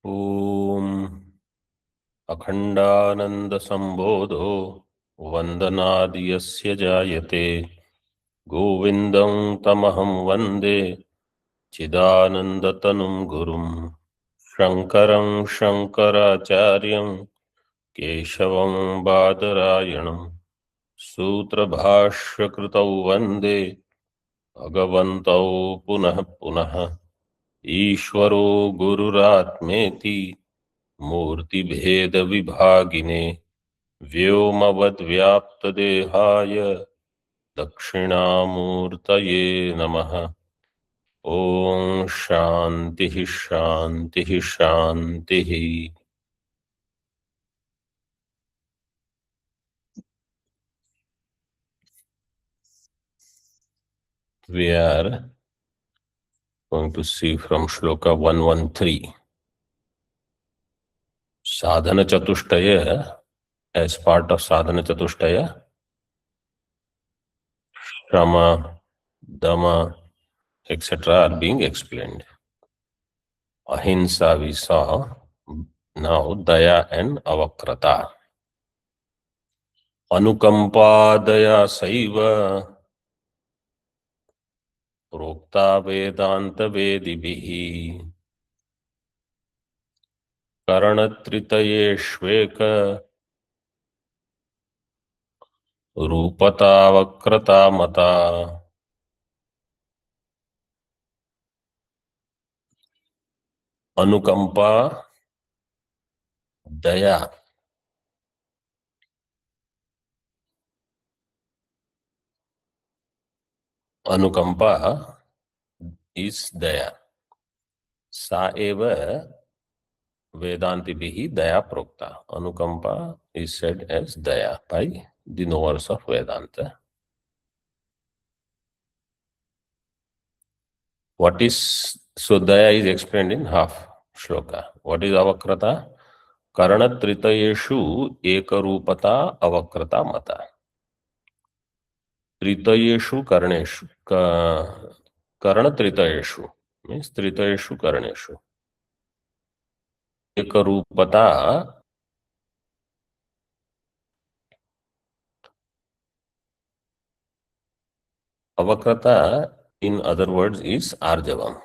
ओम अखंडानंदसंबोधो वंदनाद् यस्य जायते गोविंदं तमहं वंदे चिदानंदतनुं गुरुं शंकरं शंकराचार्यं केशवं बादरायणं सूत्रभाष्यकृतौ वंदे भगवन्तौ पुनः पुनः ईश्वरो गुरुरात्मेति मूर्तिभेदविभागिने व्योमवद्व्याप्तदेहाय दक्षिणामूर्तये नमः। ओम शांति शांति शांति। We are going to see from Shloka 113. Sadhana Chatushtaya, as part of Sadhana Chatushtaya, Shama, Dama, etc. are being explained. Ahimsa we saw, now Daya and Avakrata. Anukampa Daya Saiva प्रोक्ता वेदांत वेदिभिः करणत्रितयेष्वेक रूपता वक्रता मता। अनुकंपा, दया, अनुकंपा is दया, सा एव वेदांतिभिः दया प्रोक्ता. अनुकंपा is said as daya by the knowers of Vedanta. What is, so daya is explained in half shloka. What is avakrata? कर्णत्रितयेषु एकरूपता अवक्रता मता. त्रितयेषु कर्णेषु, कर्णत्रितयेषु मीन्स त्रितयेषु कर्णेषु एकरूपता अवक्रता in other words is arjavam,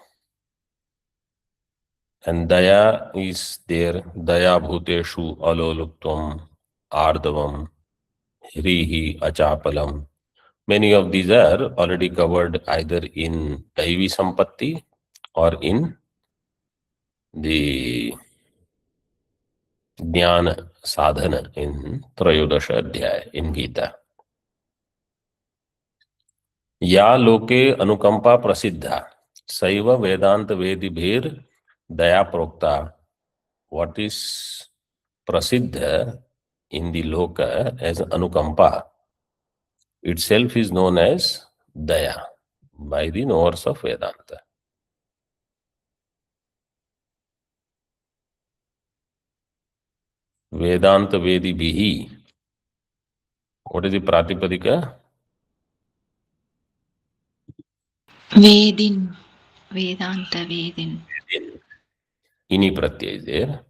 and daya is there. Daya bhuteshu aloluptvam ardavam hrihi achapalam. Many of these are already covered either in Daivi Sampatti or in the Jnana Sadhana in Trayodasha Adhyaya in Gita. या लोके अनुकंपा प्रसिद्धा सैव वेदांत वेदिभिर दया प्रोक्ता. What is prasiddha in the loka as anukampa itself is known as daya by the knowers of Vedanta. Vedanta Vedibihi. What is the Pratipadika? Vedin. Vedanta Vedin. Ini pratyay is there.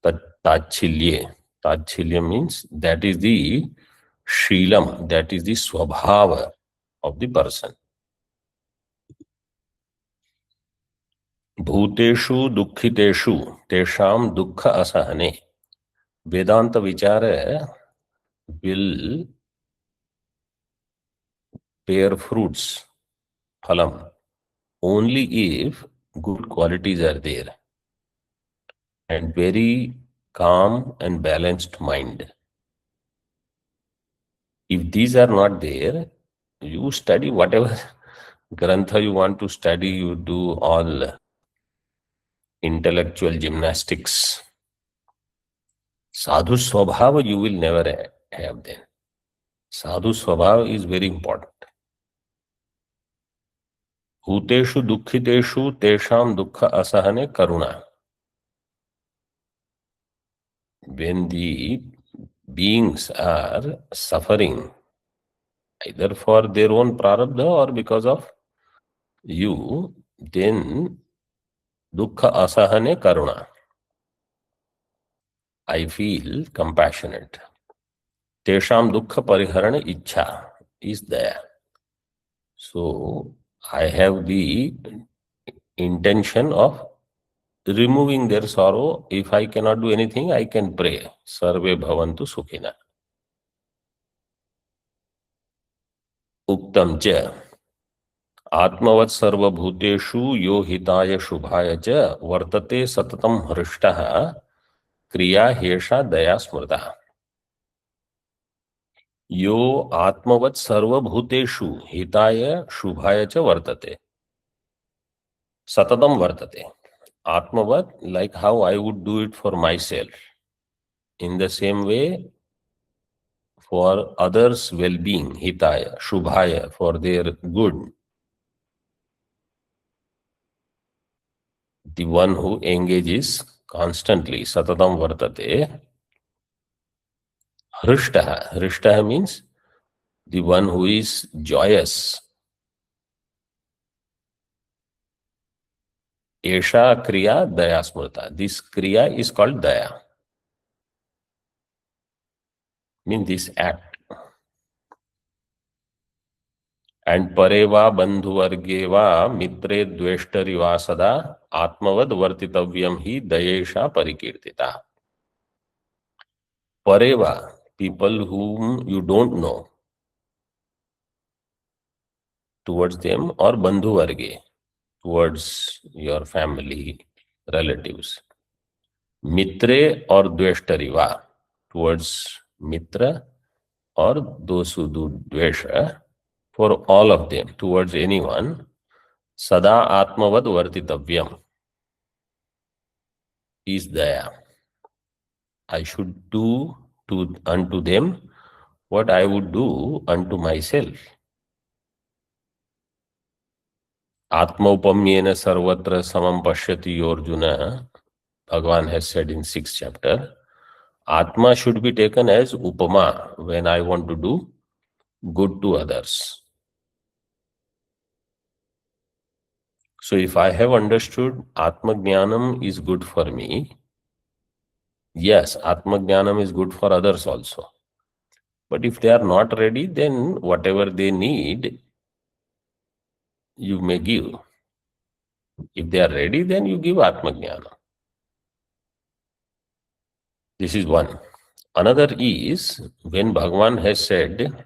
Tachilye. Tachilya means that is the Shilam, that is the Swabhava of the person. Bhuteshu dukkhiteshu tesham dukkha asahane. Vedanta Vichara will bear fruits, phalam, only if good qualities are there and very calm and balanced mind. If these are not there, you study whatever grantha you want to study, you do all intellectual gymnastics. Sadhu Swabhava you will never have then. Sadhu Swabhava is very important. Bhuteshu dukkhiteshu tesham dukkha asahane karuna. When the beings are suffering, either for their own prarabdha or because of you, then dukkha asahane karuna. I feel compassionate. Tesham dukkha pariharana ichha is there. So I have the intention of removing their sorrow. If I cannot do anything, I can pray. Sarve bhavantu sukhina. Uktam cha. आत्मवत् सर्वभूतेषु यो हिताय शुभाय च वर्तते सततम हृष्टः क्रिया हेषा दया स्मृता. यो आत्मवत् सर्वभूतेषु हिताय शुभाय च वर्तते सततम वर्तते. Atmavat, like how I would do it for myself, in the same way for others' well-being, hitaya, shubhaya, for their good. The one who engages constantly, satatam vartate, hrishtaha. Hrishtaha means the one who is joyous. Esha kriya daya smrta. This kriya is called daya. Means this act. And pareva bandhuvargeva mitre dveshtariva sada atmavad vartitavyam hi dayesha parikirtita. Pareva, people whom you don't know, towards them, or bandhuvarge, towards your family, relatives. Mitre or dveshtariva, towards mitra or those who do dvesha, for all of them, towards anyone, sada atmavad vartitavyam is daya. I should do unto them what I would do unto myself. Atmaupamyena sarvatra samam pashyati Arjuna, Bhagavan has said in 6th chapter. Atma should be taken as upama when I want to do good to others. So if I have understood Atma Jnanam is good for me, yes, Atma Jnanam is good for others also. But if they are not ready, then whatever they need, you may give. If they are ready, then you give Atma Jnana. This is one. Another is when Bhagavan has said,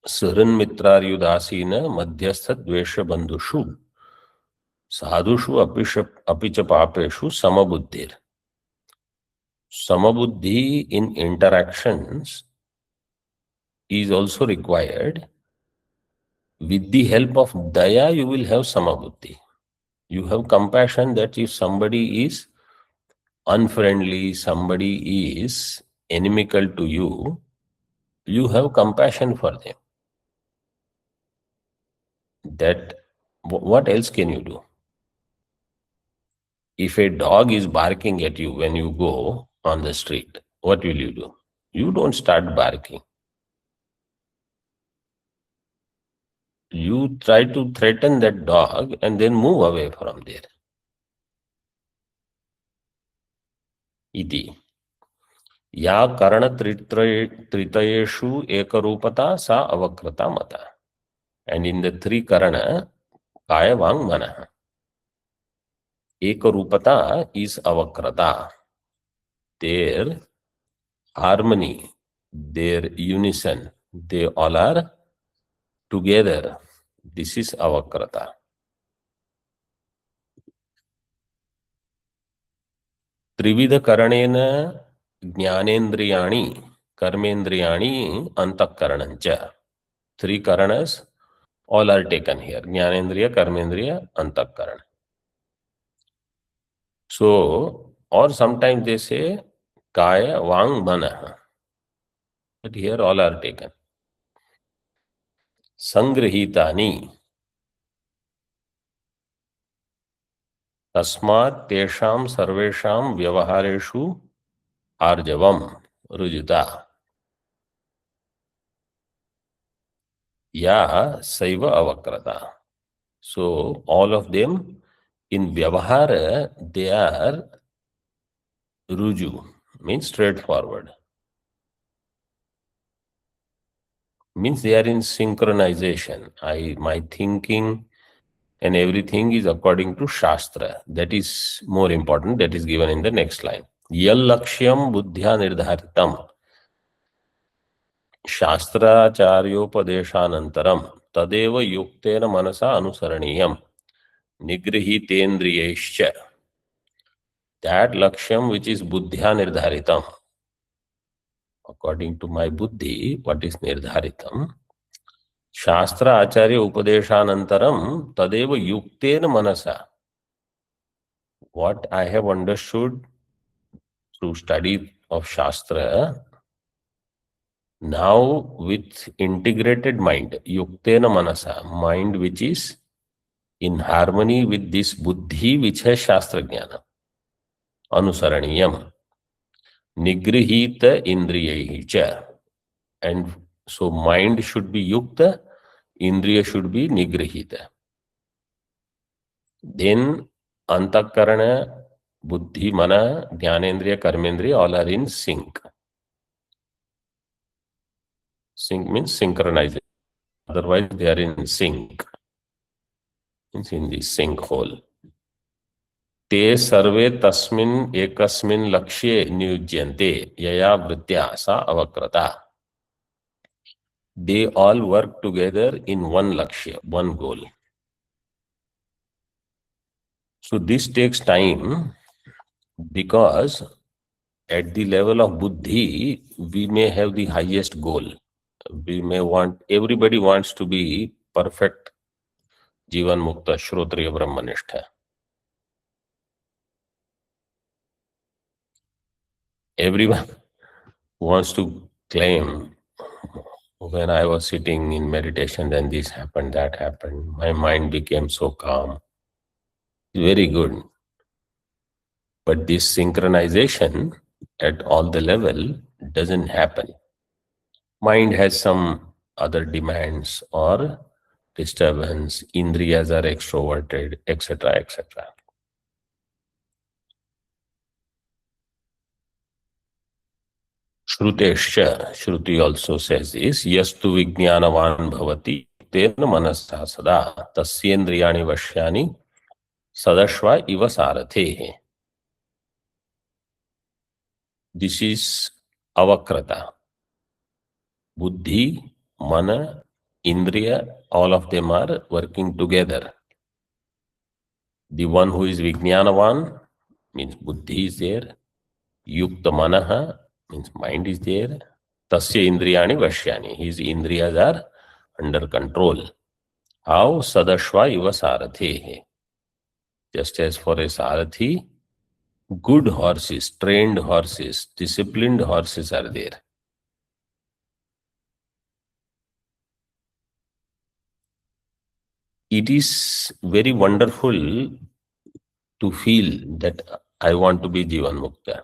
Saran Mitrar Yudasina Madhyastha Dvesha Bandhushu Sadhushu Apicha Papeshu Samabuddhir. Samabuddhi in interactions is also required. With the help of daya, you will have samabuddhi. You have compassion that if somebody is unfriendly, somebody is inimical to you, you have compassion for them. That what else can you do? If a dog is barking at you when you go on the street, what will you do? You don't start barking. You try to threaten that dog and then move away from there. Iti. Ya karana tritayeshu ekarupata sa avakrata mata. And in the three karana, kaya vang mana. Ekarupata is avakrata. Their harmony, their unison, they all are together. This is avakrata. Trividha karanena jnanendriyani karmendriyani antakaranancha. Three karanas, all are taken here. Jnanendriya, karmendriya, antakarana. So, or sometimes they say kaya, vang, mana. But here all are taken. Sangrihitani. Tasmat tesham sarvesham vyavahareshu arjavam rujita. Ya saiva avakrata. So all of them in vyavahara, they are ruju. means straightforward. Means they are in synchronization. My thinking and everything is according to Shastra. That is more important. That is given in the next line. Yal lakshyam buddhya nirdharitam शास्त्राचार्योपदेशानन्तरं तदेव युक्तेन मनसा अनुसरणीयं निगृहीतेन्द्रियैश्च. That lakshyam which is buddhya nirdharitam, according to my buddhi, what is nirdharitam? Shastra acharya upadeshanantaram tadeva yuktena manasa. What I have understood through study of Shastra, now with integrated mind, yuktena manasa, mind which is in harmony with this buddhi which has Shastra jnana, anusaraniyam, nigrihita indriyaihi cha. And so mind should be yukta, indriya should be nigrihita. Then antakarana, buddhi, mana, jnanendriya, karmendriya all are in sync. Sync means synchronization. Otherwise they are in sync. It's in the sync hole. Te sarve tasmin ekasmin lakshye niyujyante yaya vritya sa avakrata. They all work together in one lakshya, one goal. So this takes time because at the level of buddhi, we may have the highest goal. We may want, everybody wants to be perfect Jivan Mukta Shrotriya Brahmanishtha. Everyone wants to claim, when I was sitting in meditation, then this happened, that happened. My mind became so calm. Very good. But this synchronization at all the level doesn't happen. Mind has some other demands or disturbance, indriyas are extroverted, etc., etc. Shrutesha, Shruti also says this, yastu vijnanavan bhavati tena manasa sada tasyendriyani vashyani sadashva iva sarathe. This is avakrata. Buddhi, mana, indriya, all of them are working together. The one who is vijnanavan means buddhi is there, yukta manaha means mind is there, tasya indriyani vashyani, his indriyas are under control. How? Sadashva iva sarathe. Just as for a sarathi, good horses, trained horses, disciplined horses are there. It is very wonderful to feel that I want to be Jivan Mukta.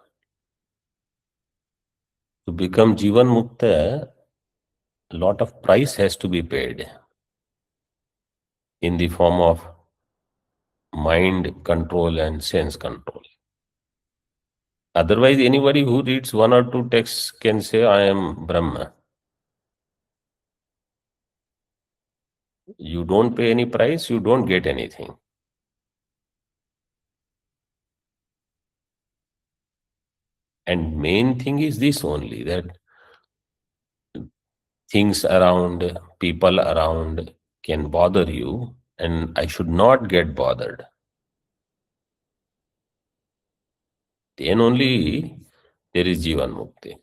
To become Jivan Mukta, a lot of price has to be paid in the form of mind control and sense control. Otherwise, anybody who reads one or two texts can say, I am Brahma. You don't pay any price, you don't get anything. And main thing is this only, that things around, people around can bother you, and I should not get bothered. Then only there is Jivan Mukti.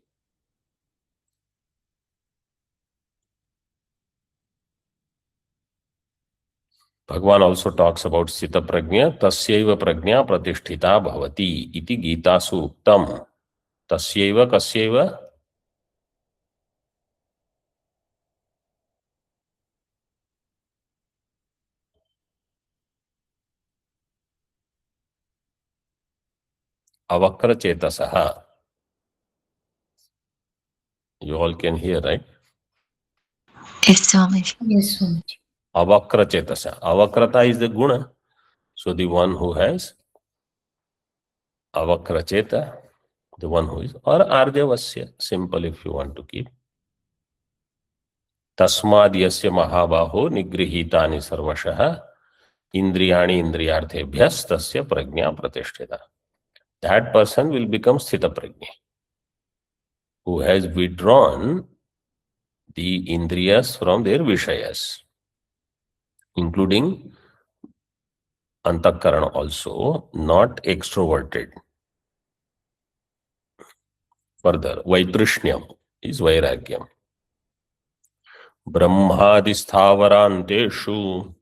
Bhagavan also talks about Sita Prajna, Tasyaiva Prajna Pratisthita Bhavati iti Gita Suktam. Tasyaiva Kasyaiva? Avakra Chetasaha. You all can hear, right? Yes, Swamiji. Yes, Swamiji. Avakra Chetasa. Avakrata is the guna. So the one who has Avakra Cheta, the one who is, or Ardevasya, simple if you want to keep. Tasmad yasya mahabaho nigrihitani sarvashah indriyani indriyarthebhyas tasya prajna pratishtita. That person will become sthita prajna, who has withdrawn the indriyas from their vishayas, including antakarana also, not extroverted. Further, Vaitrishnam is Vairagyam. Brahmadisthavaranteshu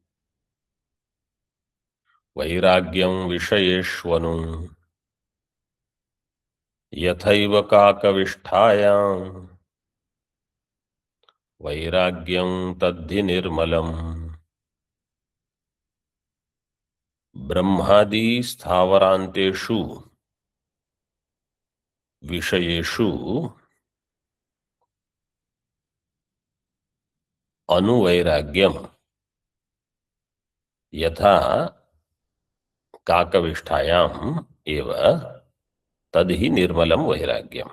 Vairagyam Vishayeshvanu Yathaiva Kakavishthayam Vairagyam Tadhi Nirmalam. Brahmadisthavaranteshu Vishayeshu Anuvairagyam Yatha Kakavisthayam eva tadhi nirmalam vairagyam.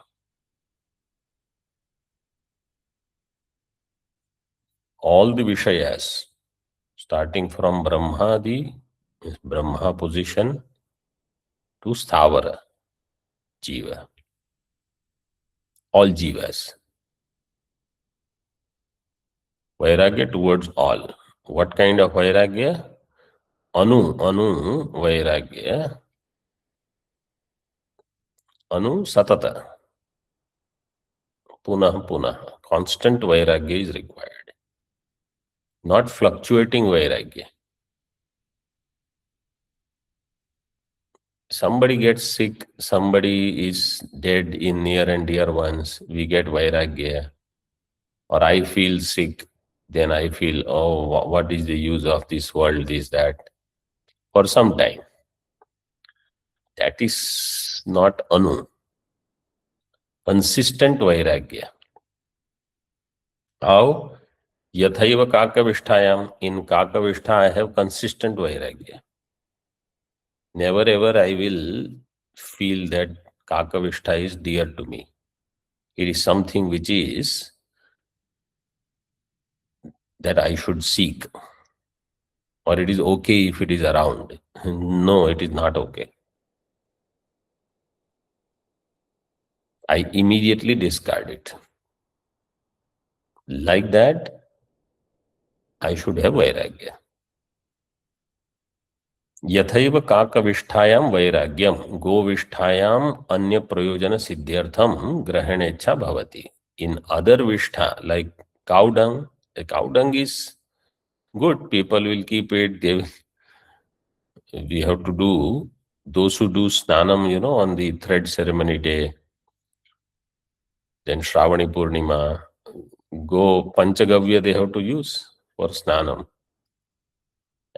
All the Vishayas, starting from Brahmadi, Brahma position, to Sthavara, Jiva, all Jivas. Vairagya towards all. What kind of Vairagya? Anu Vairagya. Anu Satata. Punah. Constant Vairagya is required. Not fluctuating Vairagya. Somebody gets sick, somebody is dead in near and dear ones, we get Vairagya. Or I feel sick, then I feel, oh, what is the use of this world, this, that, for some time. That is not Anu. Consistent Vairagya. How? Yathaiva Kakavishthayam. In Kakavishta, I have consistent Vairagya. Never ever I will feel that Kakavishta is dear to me. It is something which is that I should seek. Or it is okay if it is around. No, it is not okay. I immediately discard it. Like that, I should have Vairagya. Yathaiva Kakavishthayam Vairagyam Govisthayam Anya Prayojana Siddhyartham Grahanecha Bhavati. In other Vishtha, like cow dung, the cow dung is good. People will keep it. We have to do, those who do Snanam, on the thread ceremony day, then Shravani Purnima, go Panchagavya they have to use for Snanam.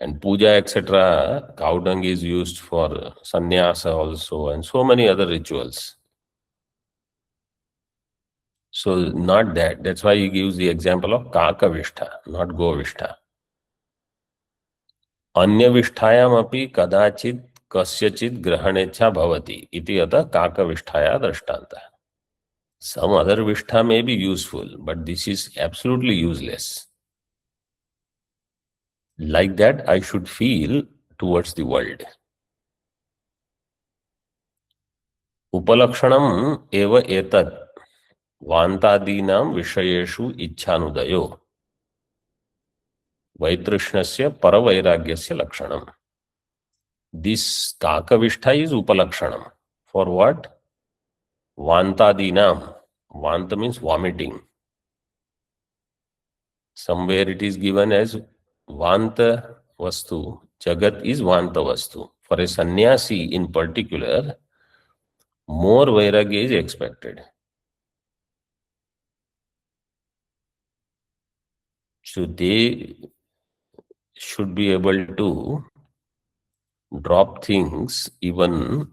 And puja, etc., cow dung is used for sannyasa also, and so many other rituals. So not that. That's why he gives the example of Kakavishta, not Govishtha. Anya Visthayam api kadachit kasyachit grahanecha bhavati iti yata Kakavisthaya drashtanta. Some other Vishtha may be useful, but this is absolutely useless. Like that, I should feel towards the world. Upalakshanam eva etat vantadinam vishayeshu ichhanudayo Vaitrishnasya paravairagyasya lakshanam. This Kakavishta is upalakshanam. For what? Vantadinam. Vanta means vomiting. Somewhere it is given as Vanta Vastu. Jagat is Vanta Vastu. For a sannyasi in particular, more Vairagya is expected. So they should be able to drop things even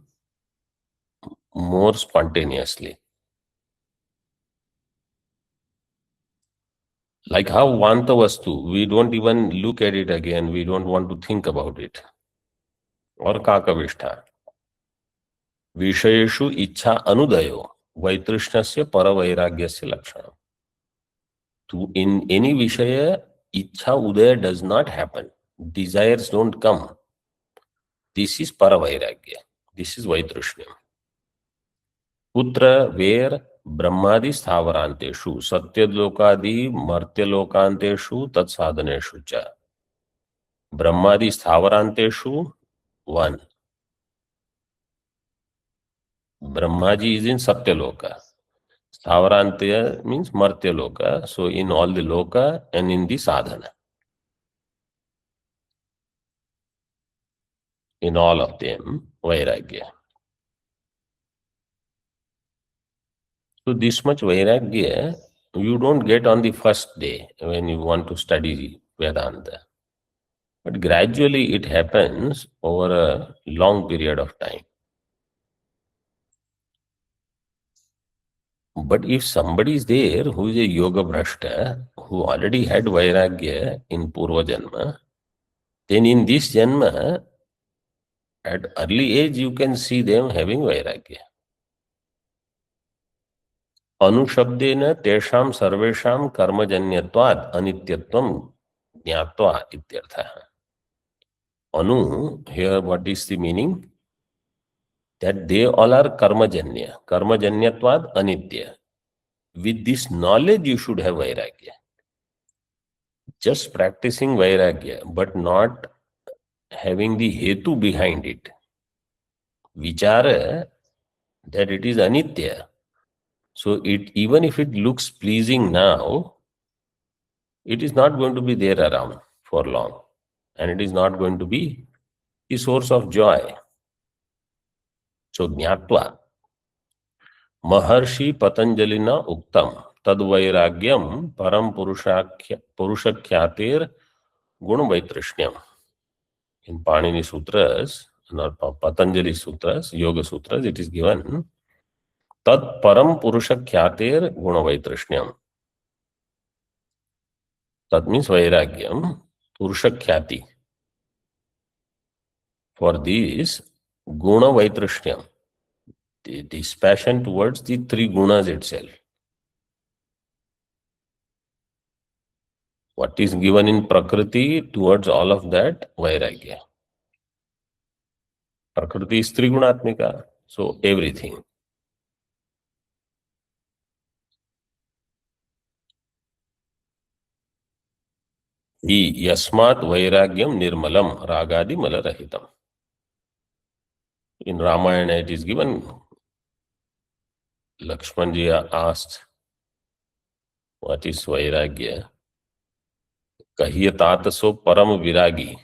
more spontaneously. Like how Vanta Vastu, we don't even look at it again, we don't want to think about it. Or Kakavishta. विषयेषु इच्छा अनुदयो वैतृष्ण्यस्य परवैराग्यस्य लक्षणम. In any vishaya, ichha udaya does not happen. Desires don't come. This is paravairagya. This is vaitrishnyam. Putra, where brahmadi sthavaranteshu satyalokadi martyalokanteshu tat sadhaneshu cha. Brahmadi sthavaranteshu, one. Brahmaji is in satyaloka. Sthavarantya means martyaloka. So in all the loka and in the sadhana. In all of them, vairagya. So this much vairagya you don't get on the first day when you want to study Vedanta. But gradually it happens over a long period of time. But if somebody is there who is a yoga bhrashta, who already had vairagya in Purva Janma, then in this Janma, at early age you can see them having vairagya. Anushabdena tesham sarvesham karmajanyatvad anityatvam jnatva ityartha. Anu, here what is the meaning? That they all are karmajanya. Karmajanyatvad anitya. With this knowledge you should have vairagya. Just practicing vairagya, but not having the hetu behind it. Vichara that it is anitya. So it, even if it looks pleasing now, it is not going to be there around for long. And it is not going to be the source of joy. So jnatva. Maharshi Patanjalina Uktam Tadvairagyam Param Purushakyatir Guna Vaitrishyam. In Panini Sutras, not Patanjali Sutras, Yoga Sutras, it is given Tad Param Purushakyatir Guna Vaitrishyam. That means Vairagyam, Purushakyati. For this, Guna Vaitrishyam, this passion towards the three gunas itself. What is given in Prakriti, towards all of that, Vairagya. Prakriti is Trigunatmika, so everything. Yasmat Vairagyam Nirmalam Ragadi Malarahitam. In Ramayana it is given, Lakshmanji asked, what is Vairagya? Kahiya Tataso Param Viragi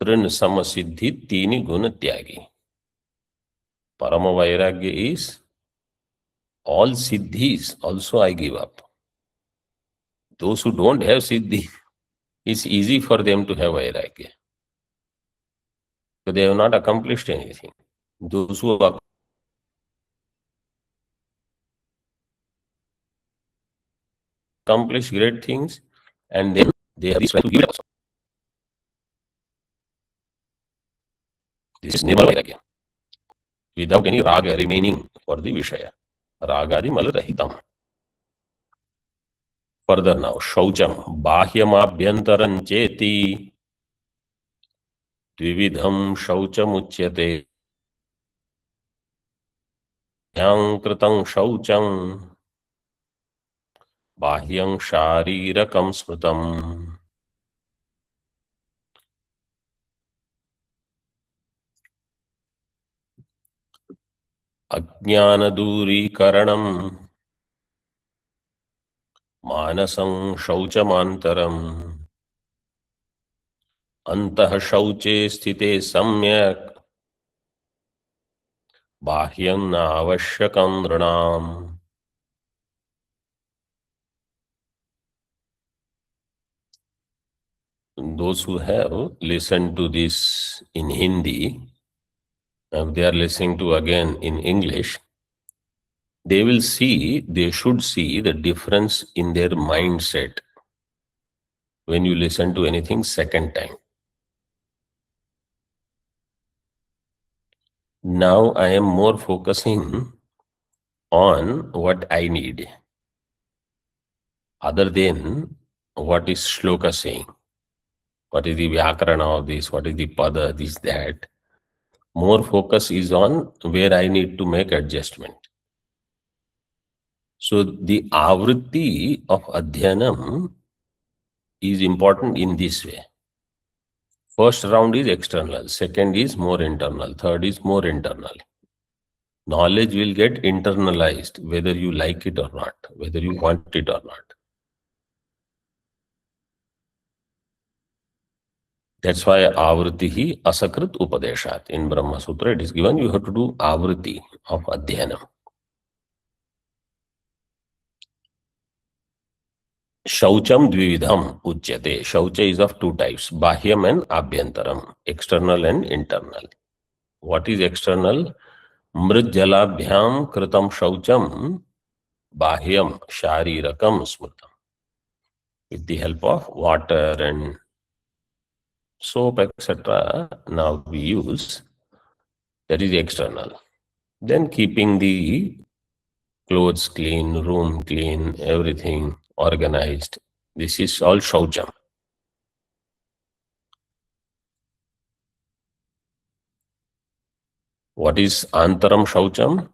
Trin Samasiddhi Tini Guna Tyagi. Parama Vairagya is all siddhis also I give up. Those who don't have siddhi, it's easy for them to have vairagya. So they have not accomplished anything. Those who have accomplished great things, and then they have the strength to give it also. This is nirmal vairagya. Without any raga remaining for the vishaya. Ragadi malarahitam. Further now, shaucham bahyam abhyantaram cheti dvividham shaucham uchyate yankritam shaucham bahyam sharirakam smritam. Ajnana durikaranam Manasam shauchamantaram Antah shauche sthite samyak Bahyam na avashyakam nranam. Those who have listened to this in Hindi, if they are listening to again in English, they should see the difference in their mindset when you listen to anything second time. Now I am more focusing on what I need, other than what is shloka saying, what is the vyakarana of this, what is the pada, this, that. More focus is on where I need to make adjustment. So the avritti of adhyanam is important in this way. First round is external, second is more internal, third is more internal. Knowledge will get internalized whether you like it or not, whether you want it or not. That's why avritihi asakrit upadeshat. In Brahma Sutra it is given you have to do avriti of adhyanam. Shaucham dvividham uchyate. Shaucha is of two types, bahyam and abhyantaram, external and internal. What is external? Mrit jalabhyam kritam shaucham bahyam sharirakam smritam. With the help of water and soap, etc., now we use, that is external. Then keeping the clothes clean, room clean, everything organized. This is all shaucham. What is antaram shaucham?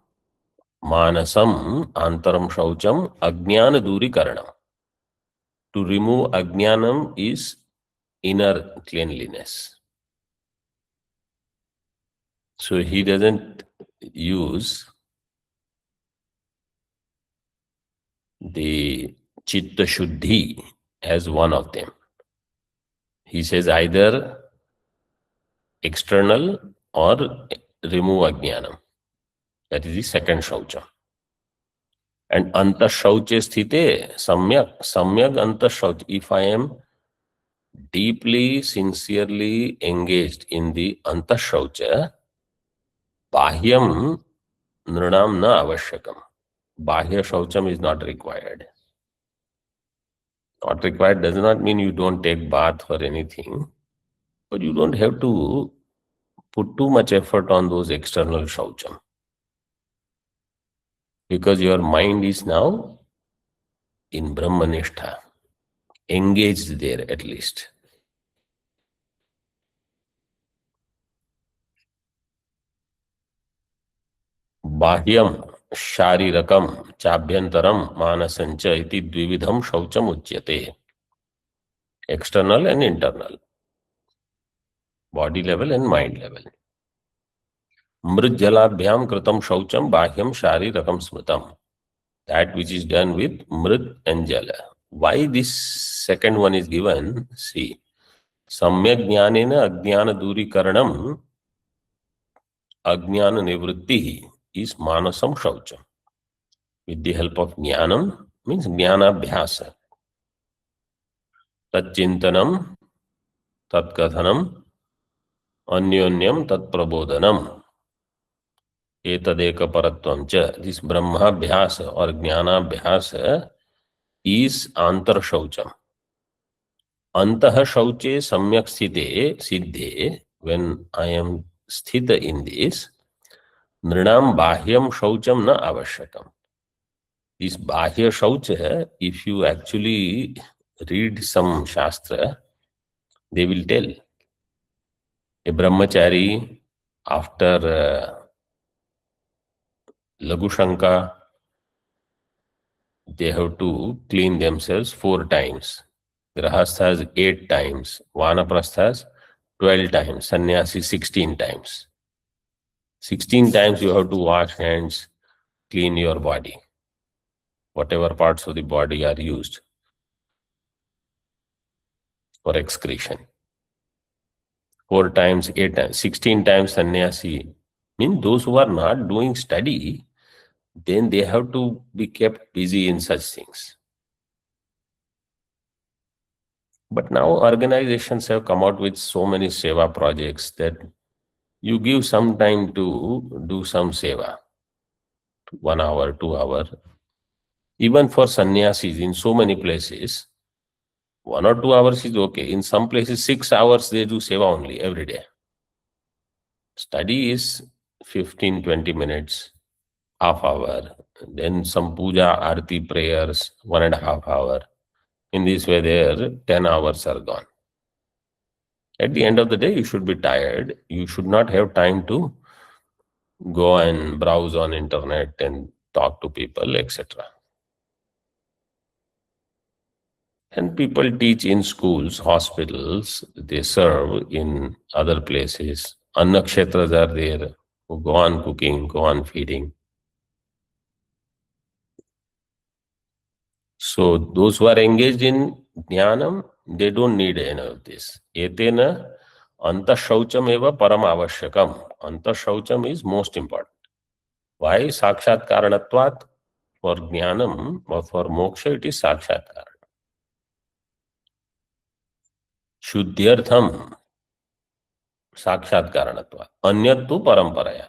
Manasam antaram shaucham ajnana duri karanam. To remove ajnanam is inner cleanliness. So he doesn't use the chitta shuddhi as one of them. He says either external or remove ajnanam. That is the second shaucha. And anta shauche sthite samyak anta shauch. If I am deeply, sincerely engaged in the anta shaucha, bahyam nrinam na avashyakam. Bahya shaucham is not required. Not required does not mean you don't take bath or anything, but you don't have to put too much effort on those external shaucham. Because your mind is now in Brahmanishtha, engaged there at least. Bahyam sharirakam chabhyantaram manasancha iti dvividham shaucham uchyate. External and internal. Body level and mind level. Mrit jalabhyam kritam shaucham bahyam sharirakam smritam. That which is done with mrit and jala. Why this second one is given? See, samyak jnanena ajnana duri karanam ajnana nivrittihi is manasam shaucham. With the help of jnanam means jnanabhyasa. Tat chintanam, tat kathanam, anyonyam tat prabodhanam. Etadeka paratvam cha. This brahmabhyasa or jnanabhyasa is antar shaucham. Antah shauche samyak sthite siddhe. When I am sthita in this, nrinam bahyam shaucham na avashyakam. This bahya shaucha, if you actually read some shastra, they will tell. A brahmachari, after Lagu Shanka, they have to clean themselves 4 times. Grahasthas 8 times. Vanaprasthas 12 times. Sannyasi 16 times. 16 times you have to wash hands, clean your body. Whatever parts of the body are used for excretion. 4 times, 8 times, 16 times sannyasi. Mean those who are not doing study, then they have to be kept busy in such things. But now organizations have come out with so many seva projects that you give some time to do some seva. 1 hour, 2 hours. Even for sannyasis in so many places, 1 or 2 hours is okay. In some places, 6 hours they do seva only every day. Study is 15-20 minutes, half hour. Then some puja, arti prayers, 1.5 hour. In this way, their 10 hours are gone. At the end of the day, you should be tired. You should not have time to go and browse on internet and talk to people, etc. And people teach in schools, hospitals, they serve in other places. Annakshetras are there who go on cooking, go on feeding. So those who are engaged in jnanam, they don't need any of this. Etena antashaucham eva param avashyakam. Antashaucham is most important. Why? Sakshat karanatvat. For jnanam or for moksha, it is sakshat karan. Shuddhyartham sakshat karanatvat. Anyat tu paramparaya.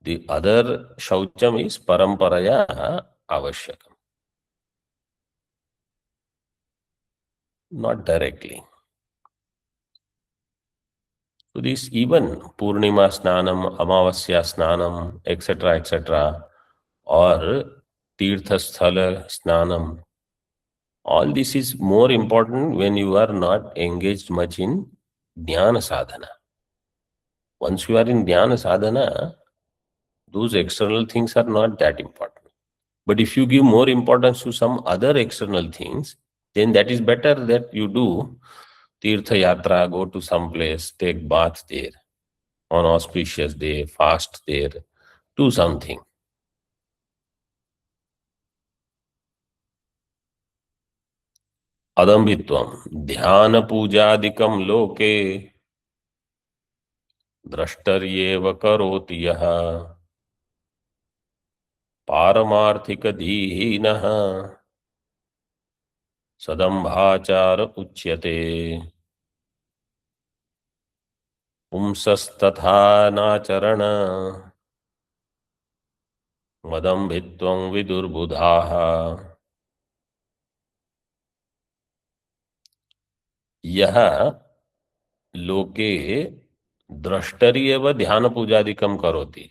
The other shaucham is paramparaya avashyakam. Not directly. So this even Purnima Snanam, Amavasya Snanam, etc., or Tirtha Sthala Snanam, all this is more important when you are not engaged much in Dhyana Sadhana. Once you are in Dhyana Sadhana, those external things are not that important. But if you give more importance to some other external things, then that is better that you do Tirtha Yatra, go to some place, take bath there, on auspicious day, fast there, do something. Adambhitvam, dhyana pujadikam loke, drashtaryeva karoti yaha, paramarthika dhihinaha, sadambhachara uchyate, pumsastatha nacharana, madambhitvam vidurbudhaha. यह लोके द्रष्टरि एव ध्यान पूजादिकम करोति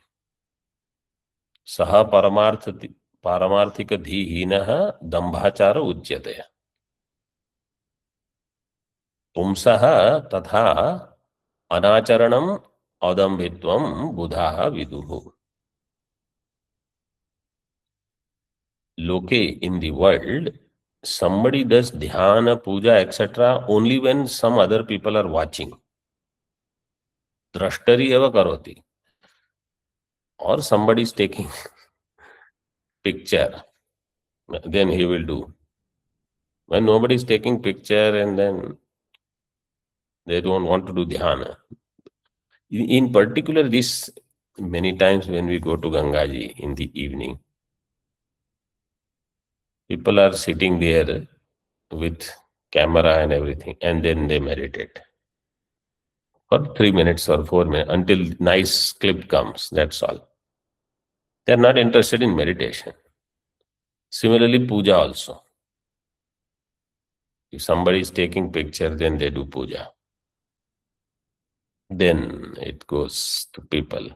सह पारमार्थिक धीहीनः दंभाचार उच्यते पुंसः तथा अनाचरणम औदंभित्वम बुधाः विदुः. Loke, in the world, somebody does dhyana, puja, etc. only when some other people are watching. Drashtari eva karoti. Or somebody is taking picture, then he will do. When nobody is taking picture and then they don't want to do dhyana. In particular, this many times when we go to Gangaji in the evening, people are sitting there with camera and everything, and then they meditate for 3 minutes or 4 minutes until nice clip comes. That's all. They are not interested in meditation. Similarly, puja also. If somebody is taking picture, then they do puja. Then it goes to people.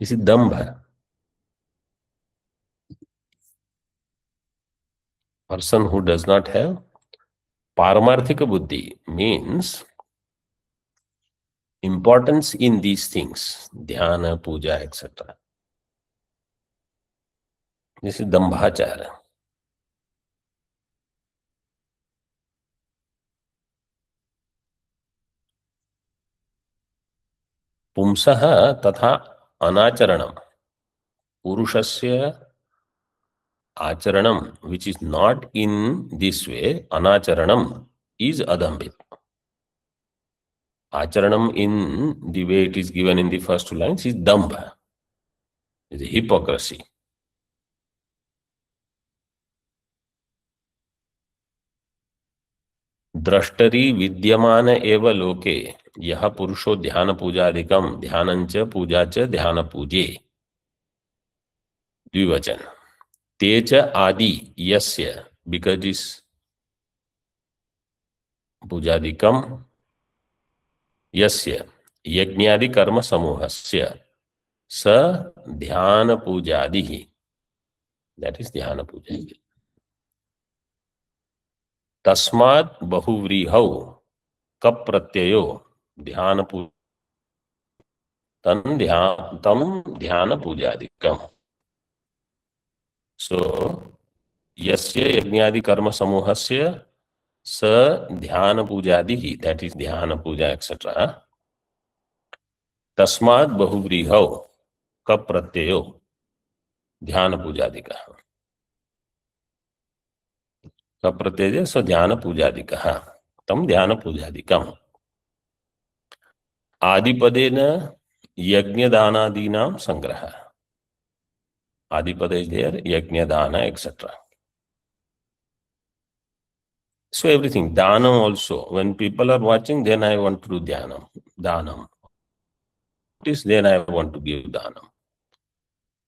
This is dambha. Person who does not have paramarthika buddhi means importance in these things, dhyana, puja, etc. This is dambhachara. Pumsaha tatha anacharanam. Purushasya acharanam, which is not in this way, anacharanam is adambit. Acharanam in the way it is given in the first two lines is dambha. It is hypocrisy. द्रष्टरि विद्यमान एव लोके यह पुरुषो ध्यान पूजादिकम ध्यानंच पूजा च ध्यान पूजे द्विवचन तेच आदि यस्य because is पूजादिकम यस्य यज्ञादि कर्म समूहस्य स ध्यान पूजादि, दैट इज ध्यान पूजा। तस्मात् बहुव्रीहौ कप प्रत्ययो ध्यान पूजा तम ध्यान पूजादिकम। सो यस्य यज्ञादि कर्म समूहस्य स ध्यान पूजादि, दैट इज ध्यान पूजा एक्सेट्रा। तस्मात् बहुव्रीहौ कप प्रत्ययो ध्यान पूजादिका। कप प्रत्यय स ध्यान पूजादिका तम ध्यान पूजादिकम। आदिपदेन यज्ञदानादीनां संग्रह। Adipad is there, yajna, dana, etc. So everything, dhanam also. When people are watching, then I want to do dhyanam, dhanam. Then I want to give dhanam.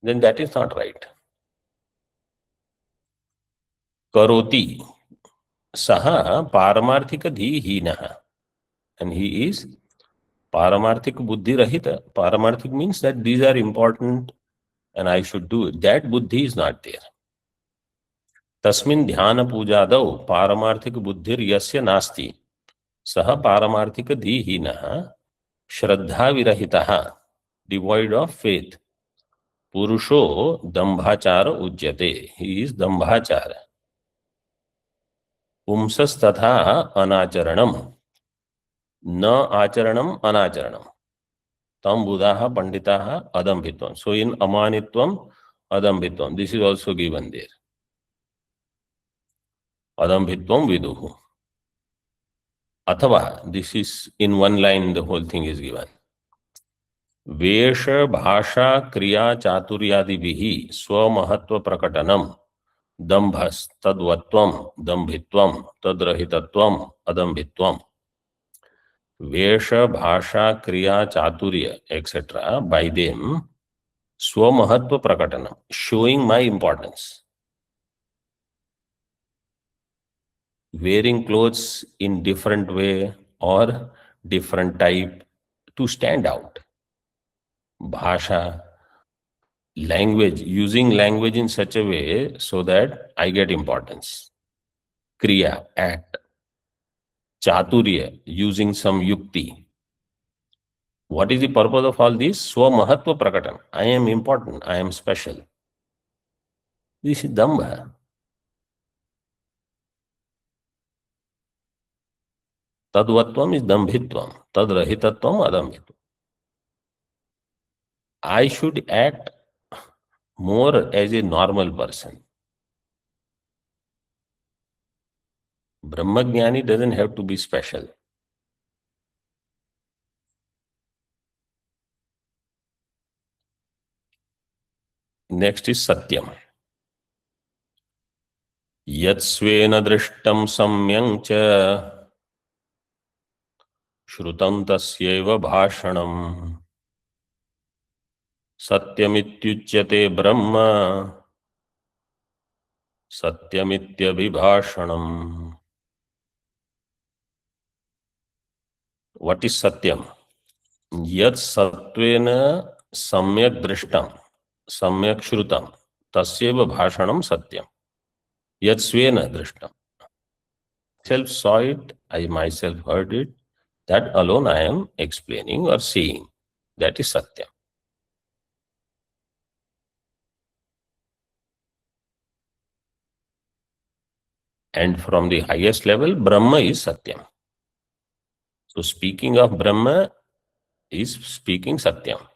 Then that is not right. Karoti saha paramarthika dhihinaha. And he is paramarthik buddhi rahita. Paramarthik means that these are important and I should do it. That buddhi is not there. तस्मिन् ध्यान पूजादौ पारमार्थिक बुद्धिर यस्य नास्ति सह पारमार्थिक धीहीनः श्रद्धा विरहितः devoid of faith पुरुषो दंभाचार उच्यते। He is दंभाचार। पुंसस्तथा अनाचरणम न आचरणम अनाचरणम तम बुधाः पंडिताः अदम्भित्वम। सो इन अमानित्वम अदम्भित्वम, this is also given there. अदम्भित्वम विदुः, अथवा this is in one line the whole thing is given. वेश भाषा क्रिया चातुर्यादिभिः स्वमहत्व प्रकटनम दंभस्तद्वत्वम दंभित्वम तद्रहितत्वम अदंभित्वम। वेश भाषा क्रिया चातुर्य एक्सेट्रा बाय देम स्वमहत्व प्रकटनम, showing my importance. Wearing clothes in different way or different type to stand out. Bhasha, language, using language in such a way so that I get importance. Kriya, act. Chaturya, using some yukti. What is the purpose of all this? Swamahatva prakatan. I am important, I am special. This is dambha. Tadvatvam is dambhitvam. Tadrahitatvam adambhitvam. I should act more as a normal person. Brahmagyani doesn't have to be special. Next is Satyam. Yatsvena drishtam samyam cha shrutam tasyeva bhashanam satyamityuchyate brahma satyamityabhibhashanam. What is Satyam? Yat satvena samyak drishtam samyak shrutam tasyeva bhashanam satyam. Yat svena drishtam. Self saw it, I myself heard it, that alone I am explaining or saying. That is Satyam. And from the highest level, Brahma is Satyam. So speaking of Brahma is speaking Satyam.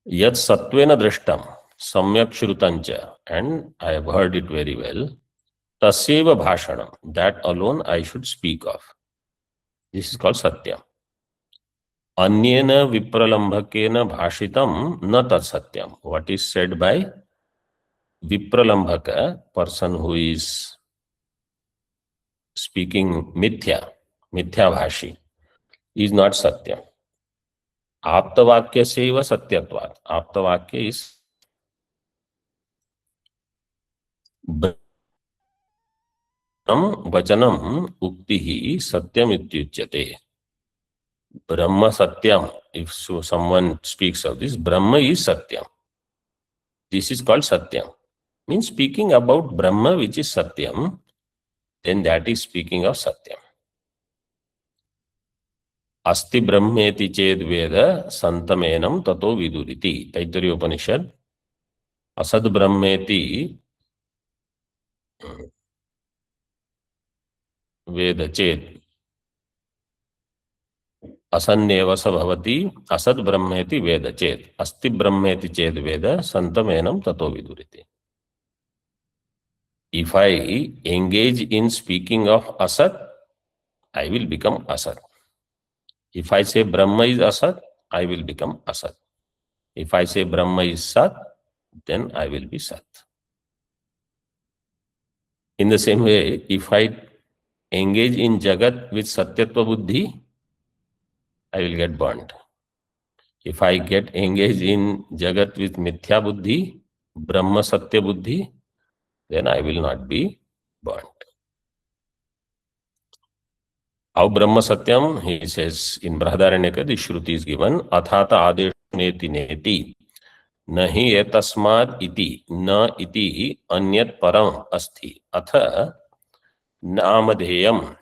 Yat satvena drishtam samyak shrutancha, and I have heard it very well, tasyeva bhashanam, that alone I should speak of. This is called Satyam. Anyena vipralambhakena bhashitam na tat satyam. What is said by vipralambhaka, person who is speaking mithya bhashi, is not Satyam. Aptavakya seva satyatvat. Aptavakya is vachanam uktihi satyam ityuchyate. Brahma satyam if someone speaks of this, Brahma is Satyam. This is called Satyam. Means speaking about Brahma, which is Satyam, then that is speaking of Satyam. Asti Brahmeti Ched Veda Santamenam Tato Viduriti. Taittiriya Upanishad. Asad Brahmeti Veda Ched असन्नेव स भवति असद ब्रह्मेति वेद चेत अस्ति ब्रह्मेति चेद वेद संतमेनम ततो विदुरिति. If I engage in speaking of asat, I will become asat. If I say Brahma is asat, I will become asat. If I say Brahma is sat, then I will be sat. In the same way, if I engage in jagat with satyatva buddhi, I will get burnt. If I get engaged in jagat with mithya buddhi, Brahma satya buddhi, then I will not be burnt. How Brahma satyam? He says in Brahadaranyaka, the Shruti is given, athata adesh neti neti, nahi etasmad iti, na iti anyat param asti, atha namadheyam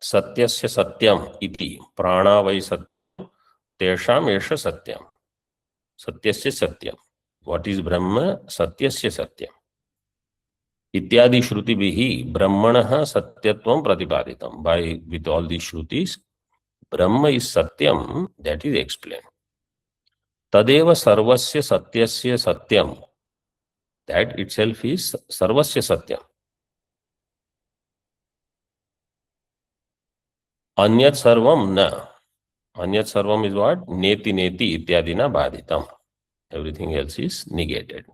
satyasya satyam iti, prana vai satyam, tesham esha satyam. Satyasya satyam. What is Brahma? Satyasya satyam. Ityadi shruti bihi brahmanah satyatvam pratipaditam. By with all these shrutis, Brahma is satyam, that is explained. Tadeva sarvasya satyasya satyam. That itself is sarvasya satyam. Anyat sarvam na. Anyat sarvam is what? Neti neti ityadina baditam. Everything else is negated.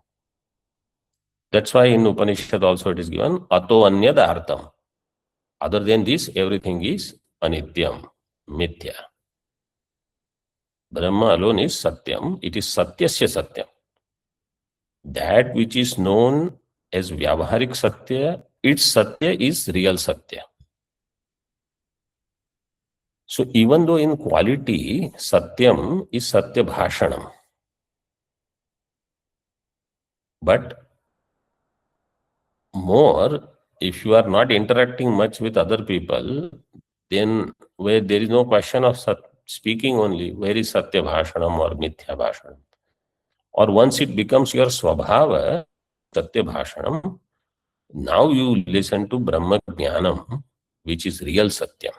That's why in Upanishad also it is given ato anyad artam. Other than this, everything is anityam, mithya. Brahma alone is satyam. It is satyasya satyam. That which is known as vyavaharik satya, its satya is real satya. So even though in quality, satyam is satya bhashanam. But more, if you are not interacting much with other people, then where there is no question of speaking only, where is satya bhashanam or mithya bhashanam? Or once it becomes your swabhava, satya bhashanam, now you listen to Brahma Jnanam, which is real satyam.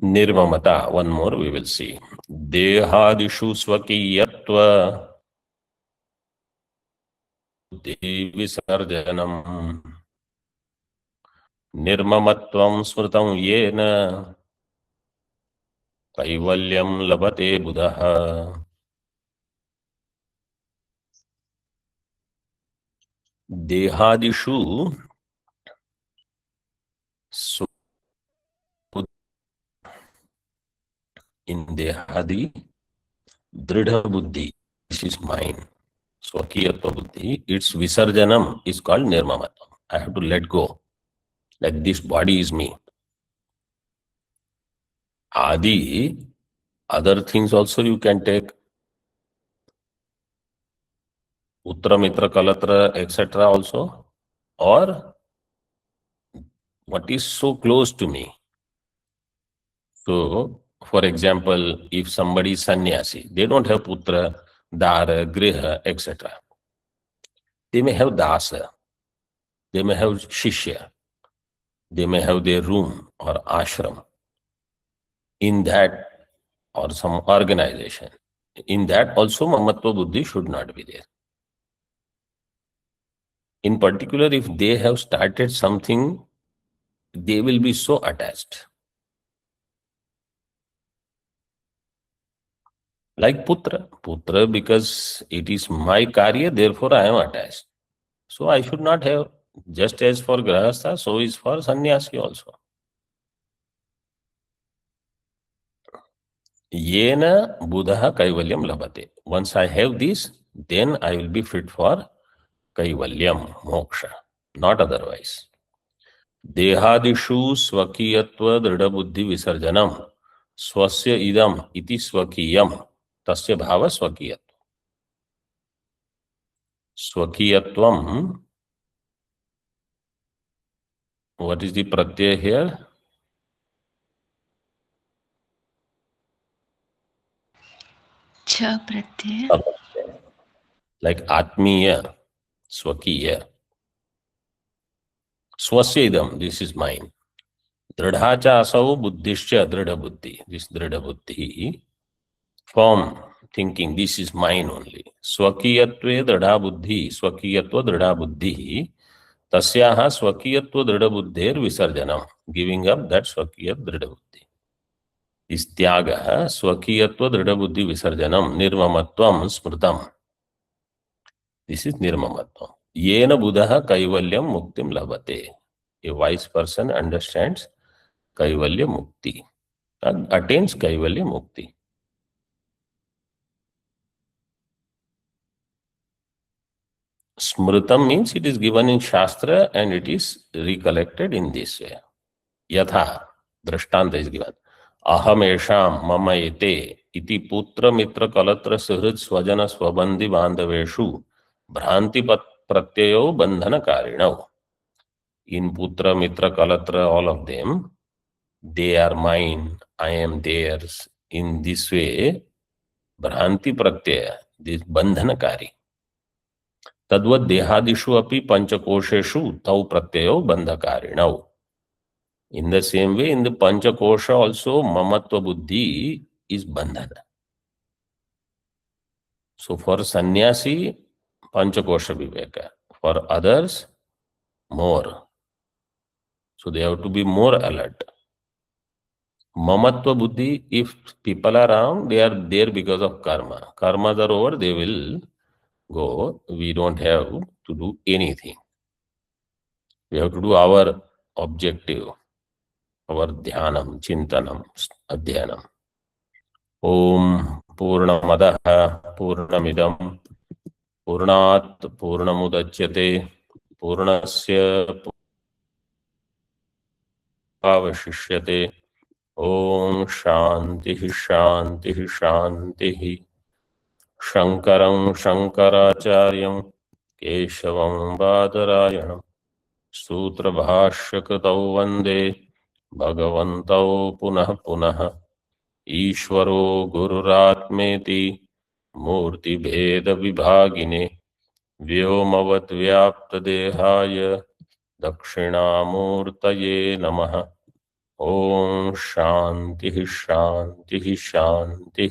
Nirmamata, one more we will see. Dehadishu swakiyatva visarjanam nirmamatvam smrutam yena kaivalyam labate buddha. Dehadishu in Dehadi Dridha Buddhi, this is mine. Swakiyatva Buddhi, its Visarjanam is called Nirmamatam. I have to let go. Like this body is me. Adi, other things also you can take. Uttara, Mitra, Kalatra, etc. also. Or what is so close to me. So, for example, if somebody is sannyasi, they don't have putra, dara, griha, etc. They may have dasa, they may have shishya, they may have their room or ashram. In that, or some organization, in that also mamatva buddhi should not be there. In particular, if they have started something, they will be so attached. Like putra. Putra, because it is my karya, therefore I am attached. So I should not have, just as for grahastha, so is for sannyasi also. Yena buddha kaivalyam labate. Once I have this, then I will be fit for kaivalyam, moksha, not otherwise. देहादिषु स्वकीयत्व दृढ़बुद्धि विसर्जनम स्वस्य इदम इति स्वकीयम तस्य भाव स्वकीयत्व. स्वकीयत्वम, what is the pratyay here? Cha pratyaya. Like atmiya, swakiya. Swasya idam, this is mine. दृढ़ाचा असौ बुद्धिश्च दृढ़ बुद्धि, this दृढ़ बुद्धि, firm thinking, this is mine only. स्वकीयत्वे दृढ़ा बुद्धि, स्वकीयत्व दृढ़ा बुद्धि, तस्याः स्वकीयत्व दृढ़ बुद्धेर विसर्जनम, गिविंग अप दैट स्वकीय दृढ़ बुद्धि. इस त्यागः स्वकीयत्व दृढ़ बुद्धि विसर्जनम निर्ममत्वम स्मृतम, दिस इज निर्ममत्वम. येन बुधः कैवल्यम मुक्तिम लभते. A wise person understands Kaivalya Mukti, attains Kaivalya Mukti. Smritam means it is given in Shastra and it is recollected in this way. Yatha, Drishtanta is given. Aham esham mama ete iti putra mitra kalatra suhrid swajana swabandhi bandhaveshu bhranti pratyayo bandhana karinau. In putra mitra kalatra, all of them, they are mine, I am theirs. In this way, Bhranti Pratyaya, this bandhanakari. Tadvat dehadishu api panchakosheshu tau pratyayo bandhakarinau. In the same way, in the panchakosha also, mamatva buddhi is bandhana. So for sannyasi, panchakosha viveka. For others, more. So they have to be more alert. Mamatva buddhi, if people are around, they are there because of karma. Karmas are over, they will go. We don't have to do anything. We have to do our objective, our dhyanam, chintanam, adhyanam. Om Purnamadah Purnamidam Purnat Purnamudachyate Purnasya Pavashishyate. Om Shanti Shanti Shanti. Shankaram Shankaracharyam Keshavam Badarayanam Sutra Bhashyakritau Vande Bhagavantau Punah Punah Ishvaro Gururatmeti Murti Bheda Vibhagine Vyomavat Vyapta Dehaya Dakshinamurtaye Namaha. Om Shanti Shanti Shanti.